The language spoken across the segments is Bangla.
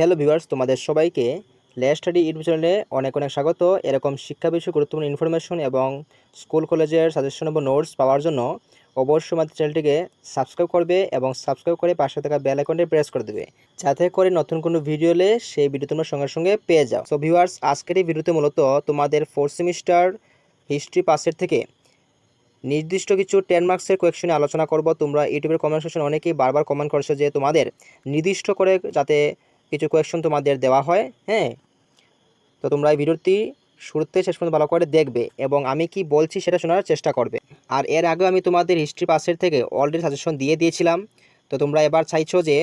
হ্যালো ভিউয়ার্স, তোমাদের সবাইকে লেটস স্টাডি ইউটিউব চ্যানেলে অনেক অনেক স্বাগত। এরকম শিক্ষা বিষয়ে গুরুত্বপূর্ণ ইনফরমেশন এবং স্কুল কলেজের সাজেশন এবং নোটস পাওয়ার জন্য অবশ্যই আমাদের চ্যানেলটিকে সাবস্ক্রাইব করবে এবং সাবস্ক্রাইব করে পাশে থাকা বেল আইকনটি প্রেস করে দেবে, যাতে করে নতুন কোনো ভিডিও এলে সেই ভিডিও তোমরা সঙ্গে সঙ্গে পেয়ে যাও। সো ভিউয়ার্স, আজকের এই ভিডিওতে মূলত তোমাদের 4th সেমিস্টার হিস্ট্রি পাসের থেকে নির্দিষ্ট কিছু 10 মার্কসের কোয়েকশনে আলোচনা করব। তোমরা ইউটিউবের কমেন্ট সেকশনে অনেকেই বারবার কমেন্ট করছো যে তোমাদের নির্দিষ্ট করে যাতে কিছু কোয়েকশন তোমাদের দেওয়া হয়। হ্যাঁ, তো তোমরা এই ভিডিওটি শুরুতে শেষ পর্যন্ত ভালো করে দেখবে এবং আমি কি বলছি সেটা শোনার চেষ্টা করবে। আর এর আগে আমি তোমাদের হিস্ট্রি পাসের থেকে অলরেডি সাজেশন দিয়ে দিয়েছিলাম। তো তোমরা এবার চাইছো যে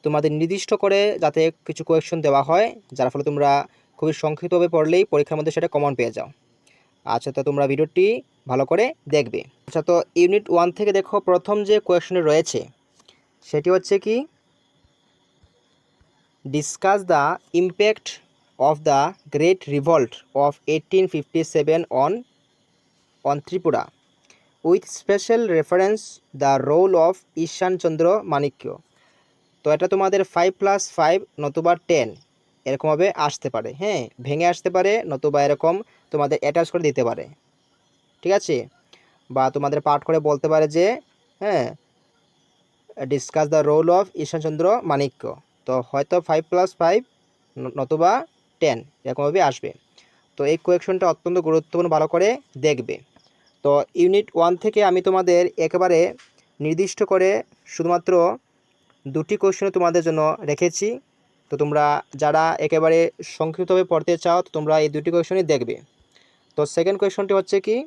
তোমাদের নির্দিষ্ট করে যাতে কিছু কোয়েকশন দেওয়া হয়, যার ফলে তোমরা খুবই সংক্ষিপ্তভাবে পড়লেই পরীক্ষার মধ্যে সেটা কমন পেয়ে যাও। আচ্ছা, তো তোমরা ভিডিওটি ভালো করে দেখবে। আচ্ছা, তো ইউনিট 1 থেকে দেখো, প্রথম যে কোয়েকশনটি রয়েছে সেটি হচ্ছে কি, discuss the impact of the Great Revolt of 1857 on Tripura with special reference the role of ঈশান চন্দ্র মাণিক্য। তো এটা তোমাদের 5+5 নতুবা 10 এরকমভাবে আসতে পারে। হ্যাঁ, ভেঙে আসতে পারে, নতুবা এরকম তোমাদের অ্যাটাচ করে দিতে পারে। ঠিক আছে, বা তোমাদের পাঠ করে বলতে পারে যে হ্যাঁ, ডিসকাস দ্য রোল অফ ঈশান চন্দ্র মাণিক্য। তো হয়তো 5+5 নতুবা 10 এরকমভাবে আসবে। তো এই কোয়েকশনটা অত্যন্ত গুরুত্বপূর্ণ, ভালো করে দেখবে। তো ইউনিট 1 থেকে আমি তোমাদের একেবারে নির্দিষ্ট করে শুধুমাত্র দুটি কোয়েশ্চন তোমাদের জন্য রেখেছি। তো তোমরা যারা একেবারে সংক্ষিপ্তভাবে পড়তে চাও তো তোমরা এই দুটি কোয়েশ্চনই দেখবে। তো সেকেন্ড কোয়েশ্চনটি হচ্ছে কি,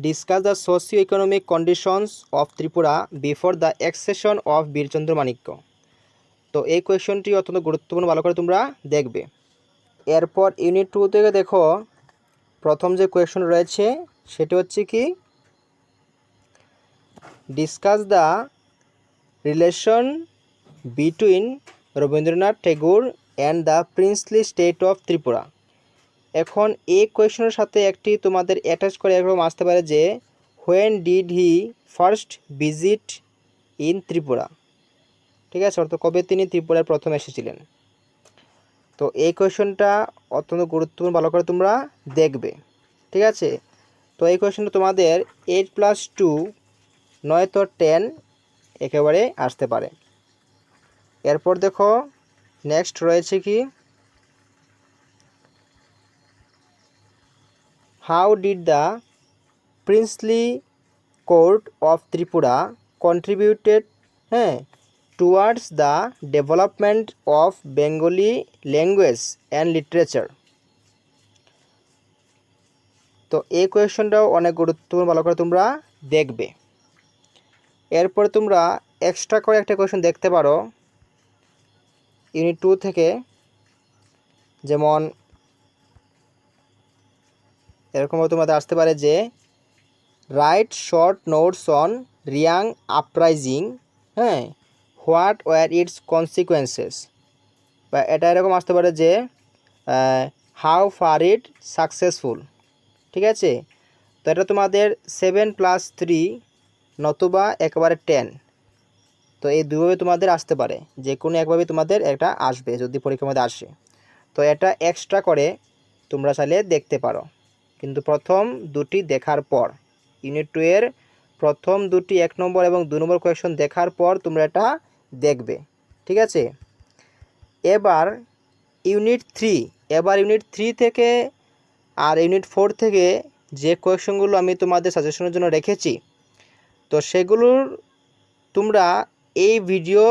discuss the socio economic conditions of Tripura before the accession of Birchandra Manikya. তো এই কোয়েশ্চনটি অত্যন্ত গুরুত্বপূর্ণ, ভালো করে তোমরা দেখবে। এরপর ইউনিট 2 থেকে দেখো, প্রথম যে কোয়েশ্চন রয়েছে সেটি হচ্ছে কি, discuss the relation between Rabindranath Thakur and the princely state of Tripura. এখন এই কোয়েশ্চনের সাথে একটি তোমাদের অ্যাটাচ করে এরকম আসতে পারে যে when did he first visit in Tripura. ঠিক আছে, অর্থাৎ কবে তিনি ত্রিপুরার প্রথম এসেছিলেন। তো এই কোয়েশ্চনটা অত্যন্ত গুরুত্বপূর্ণ, ভালো করে তোমরা দেখবে। ঠিক আছে, তো এই কোয়েশ্চনটা তোমাদের 8+2 নয়তো 10 একেবারে আসতে পারে। এরপর দেখো নেক্সট রয়েছে কি, how did the princely court of Tripura contributed towards the development of Bengali language and literature. তো এই কোয়েশ্চনটাও অনেক গুরুত্বপূর্ণ, ভালো করে তোমরা দেখবে। এরপরে তোমরা এক্সট্রা করে একটা কোয়েশ্চন দেখতে পারো ইউনিট 2 থেকে, যেমন এরকমভাবে তোমাদের আসতে পারে যে right short notes on Reang uprising, what were it's consequences. বা এটা এরকম আসতে পারে যে হাউ ফার ইট সাকসেসফুল। ঠিক আছে, তো এটা তোমাদের 7+3 নতুবা একেবারে 10। তো এই দুইভাবে তোমাদের আসতে পারে, যে কোনো একভাবে তোমাদের এটা আসবে যদি পরীক্ষার মধ্যে আসে। তো এটা এক্সট্রা করে তোমরা চাইলে দেখতে পারো, কিন্তু প্রথম দুটি দেখার পর, ইউনিট 2 এর প্রথম দুটি 1 নম্বর এবং 2 নম্বর কোয়েশ্চন দেখার পর তোমরা এটা দেখবে। ঠিক আছে, এবার ইউনিট 3 থেকে আর ইউনিট 4 থেকে যে কোয়েশ্চনগুলো আমি তোমাদের সাজেশনের জন্য রেখেছি, তো সেগুলোর তোমরা এই ভিডিও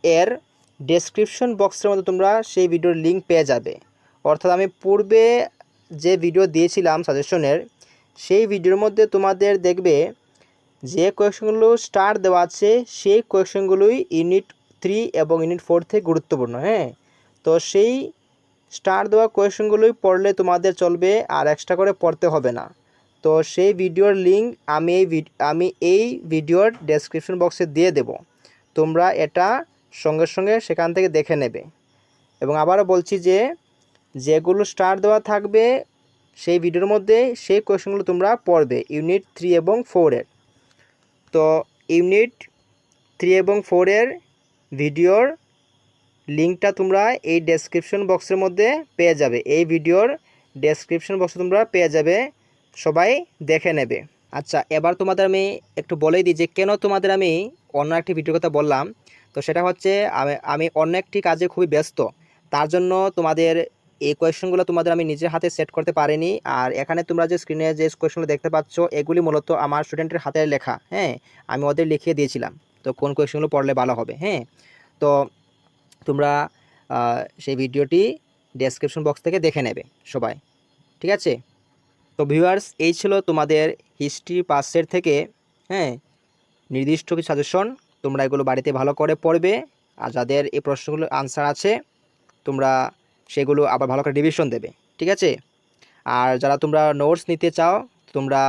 এর ডেসক্রিপশন বক্সের মধ্যে তোমরা সেই ভিডিওর লিঙ্ক পেয়ে যাবে। অর্থাৎ আমি পূর্বে যে ভিডিও দিয়েছিলাম সাজেশনের, সেই ভিডিওর মধ্যে তোমাদের দেখবে যে কোয়েশ্চনগুলো স্টার দেওয়া আছে সেই কোয়েশ্চনগুলোই ইউনিট 3 এবং ইউনিট 4 থেকে গুরুত্বপূর্ণ। তো সেই স্টার দেওয়া কোয়েশ্চনগুলোই পড়লে তোমাদের চলবে, আর এক্সট্রা করে পড়তে হবে না। তো সেই ভিডিওর লিঙ্ক আমি এই ভিডিওর ডেসক্রিপশন বক্সে দিয়ে দেব, তোমরা এটা সঙ্গে সঙ্গে সেখান থেকে দেখে নেবে। এবং আবারও বলছি যে যেগুলো স্টার দেওয়া থাকবে সেই ভিডিওর মধ্যে সেই কোয়েশ্চনগুলো তোমরা পড়বে ইউনিট 3 এবং 4 এর। তো ইউনিট 3 এবং 4 এর ভিডিওর লিঙ্কটা তোমরা এই ডেসক্রিপশন বক্সের মধ্যে পেয়ে যাবে, এই ভিডিওর ডেসক্রিপশন বক্সে তোমরা পেয়ে যাবে, সবাই দেখে নেবে। আচ্ছা, এবার তোমাদের আমি একটু বলেই দিই যে কেন তোমাদের আমি অন্য একটি ভিডিওর কথা বললাম। তো সেটা হচ্ছে আমি অন্য একটি কাজে খুবই ব্যস্ত, তার জন্য তোমাদের এই কোয়েশ্চেনগুলো তোমাদের আমি নিজের হাতে সেট করতে পারিনি। আর এখানে তোমরা যে স্ক্রিনে যে কোয়েশ্চেনগুলো দেখতে পাচ্ছ, এগুলি মূলত আমার স্টুডেন্টের হাতে লেখা। হ্যাঁ, আমি ওদের লিখিয়ে দিয়েছিলাম তো কোন কোয়েশ্চেনগুলো পড়লে ভালো হবে। হ্যাঁ, তো তোমরা সেই ভিডিওটি ডেসক্রিপশন বক্স থেকে দেখে নেবে সবাই, ঠিক আছে? তো ভিউয়ার্স, এই ছিল তোমাদের হিস্ট্রি পাসের থেকে হ্যাঁ নির্দিষ্ট কিছু সাজেশন। তোমরা এগুলো বাড়িতে ভালো করে পড়বে, আর যাদের এই প্রশ্নগুলোর আনসার আছে তোমরা সেগুলো আবার ভালো করে রিভিশন দেবে, ঠিক আছে? আর যারা তোমরা নোটস নিতে চাও, তোমরা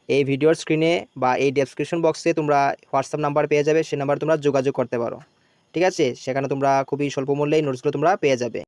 এই ভিডিওর স্ক্রিনে বা এই ডেসক্রিপশন বক্সে তোমরা হোয়াটসঅ্যাপ নাম্বার পেয়ে যাবে, সেই নাম্বারে তোমরা যোগাযোগ করতে পারো, ঠিক আছে? সেখানে তোমরা খুবই স্বল্প মূল্যে এই নোটসগুলো তোমরা পেয়ে যাবে।